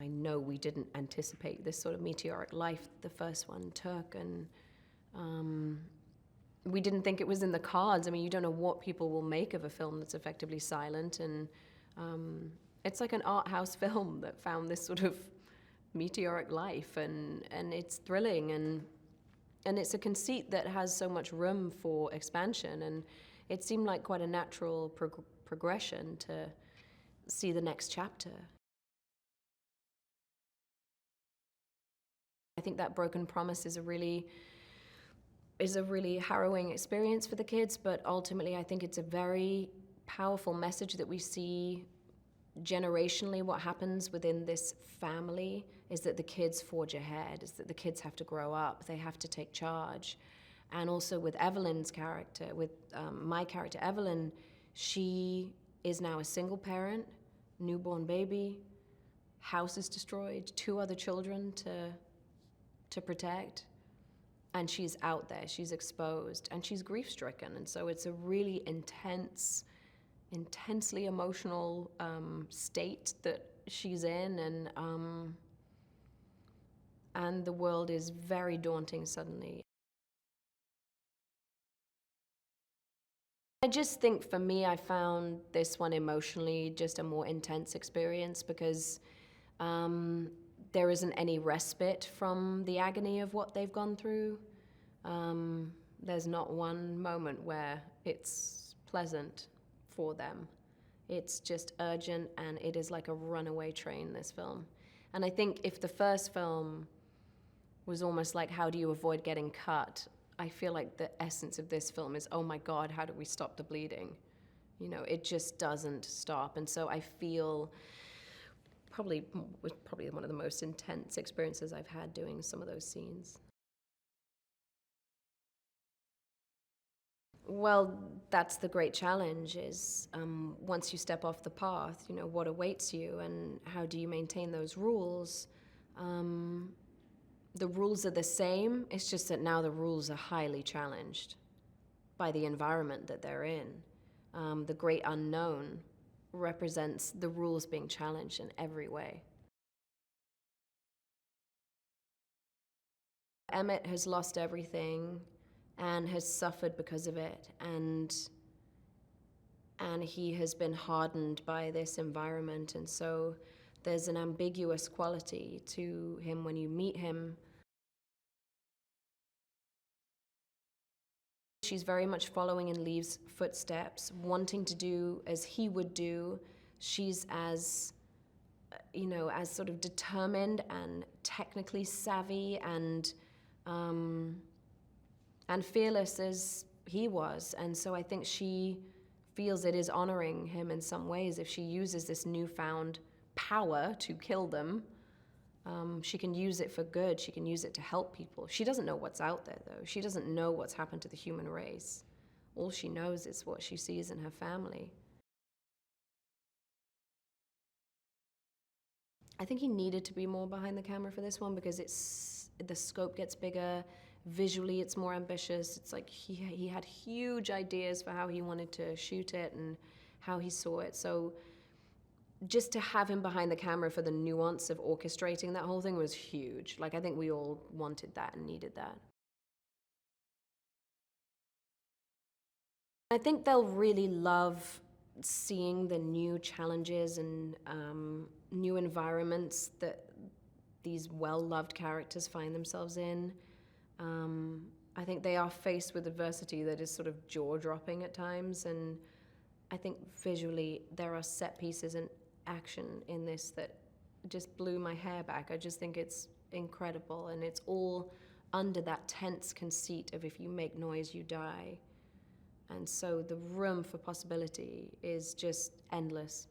I know we didn't anticipate this sort of meteoric life the first one took, and we didn't think it was in the cards. I mean, you don't know what people will make of a film that's effectively silent, and it's like an art house film that found this sort of meteoric life, and it's thrilling, and it's a conceit that has so much room for expansion, and it seemed like quite a natural progression to see the next chapter. I think that broken promise is a really harrowing experience for the kids, but ultimately I think it's a very powerful message that we see generationally. What happens within this family is that the kids forge ahead, is that the kids have to grow up, they have to take charge. And also with Evelyn's character, with my character Evelyn, she is now a single parent, newborn baby, house is destroyed, 2 other children to protect, and she's out there, she's exposed, and she's grief-stricken. And so it's a really intensely emotional state that she's in, and the world is very daunting suddenly. I just think for me, I found this one emotionally just a more intense experience because there isn't any respite from the agony of what they've gone through. There's not one moment where it's pleasant for them. It's just urgent, and it is like a runaway train, this film. And I think if the first film was almost like, how do you avoid getting cut? I feel like the essence of this film is, oh my God, how do we stop the bleeding? You know, it just doesn't stop. And so I feel probably one of the most intense experiences I've had doing some of those scenes. Well, that's the great challenge is once you step off the path, you know, what awaits you and how do you maintain those rules? The rules are the same, it's just that now the rules are highly challenged by the environment that they're in. The great unknown represents the rules being challenged in every way. Emmett has lost everything and has suffered because of it, and he has been hardened by this environment, and so there's an ambiguous quality to him when you meet him. She's very much following in Lee's footsteps, wanting to do as he would do. She's as, you know, as sort of determined and technically savvy and fearless as he was. And so I think she feels it is honoring him in some ways if she uses this newfound power to kill them. She can use it for good. She can use it to help people. She doesn't know what's out there, though. She doesn't know what's happened to the human race. All she knows is what she sees in her family. I think he needed to be more behind the camera for this one because the scope gets bigger. Visually, it's more ambitious. It's like he had huge ideas for how he wanted to shoot it and how he saw it. So just to have him behind the camera for the nuance of orchestrating that whole thing was huge. Like, I think we all wanted that and needed that. I think they'll really love seeing the new challenges and new environments that these well-loved characters find themselves in. I think they are faced with adversity that is sort of jaw-dropping at times, and I think visually there are set pieces and action in this that just blew my hair back. I just think it's incredible, and it's all under that tense conceit of if you make noise, you die. And so the room for possibility is just endless.